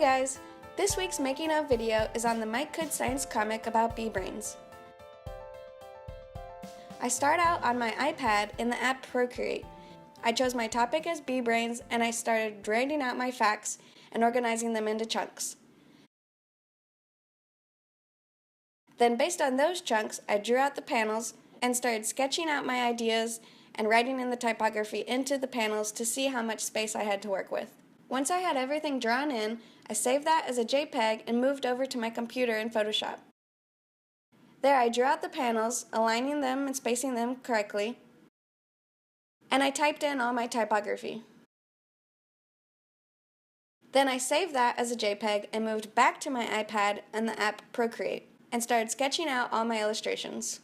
guys! This week's making of video is on the Mike Could Science comic about bee brains. I start out on my iPad in the app Procreate. I chose my topic as bee brains and I started writing out my facts and organizing them into chunks. Then based on those chunks, I drew out the panels and started sketching out my ideas and writing in the typography into the panels to see how much space I had to work with. Once I had everything drawn in, I saved that as a JPEG and moved over to my computer in Photoshop. There I drew out the panels, aligning them and spacing them correctly, and I typed in all my typography. Then I saved that as a JPEG and moved back to my iPad and the app Procreate, and started sketching out all my illustrations.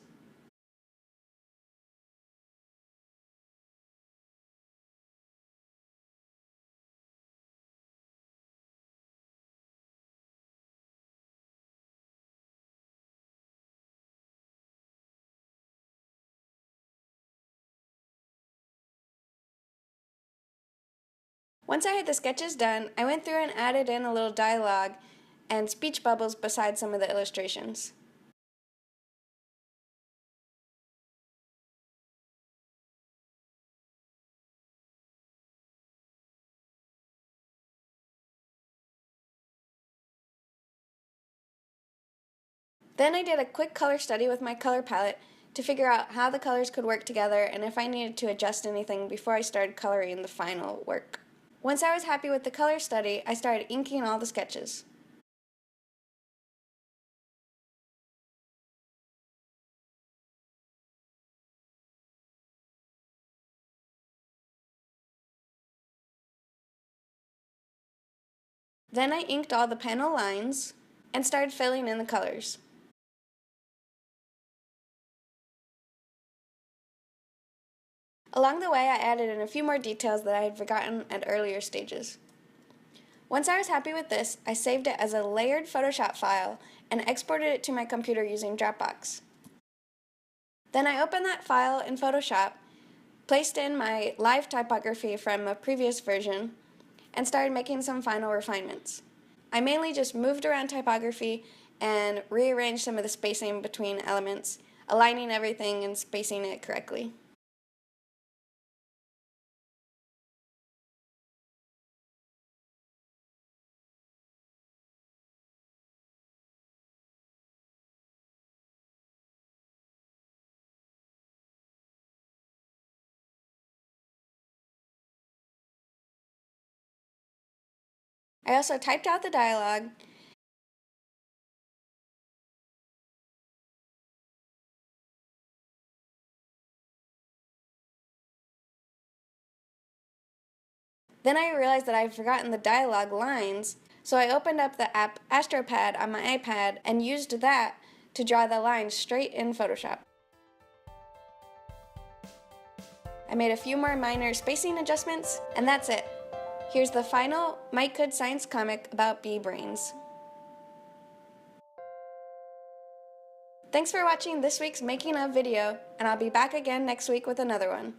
Once I had the sketches done, I went through and added in a little dialogue and speech bubbles beside some of the illustrations. Then I did a quick color study with my color palette to figure out how the colors could work together and if I needed to adjust anything before I started coloring the final work. Once I was happy with the color study, I started inking all the sketches. Then I inked all the panel lines and started filling in the colors. Along the way, I added in a few more details that I had forgotten at earlier stages. Once I was happy with this, I saved it as a layered Photoshop file and exported it to my computer using Dropbox. Then I opened that file in Photoshop, placed in my live typography from a previous version, and started making some final refinements. I mainly just moved around typography and rearranged some of the spacing between elements, aligning everything and spacing it correctly. I also typed out the dialogue Then I realized that I had forgotten the dialogue lines, so I opened up the app Astropad on my iPad and used that to draw the lines straight in Photoshop. I made a few more minor spacing adjustments, and that's it. Here's the final Mike Could Science comic about bee brains. Thanks for watching this week's making of video, and I'll be back again next week with another one.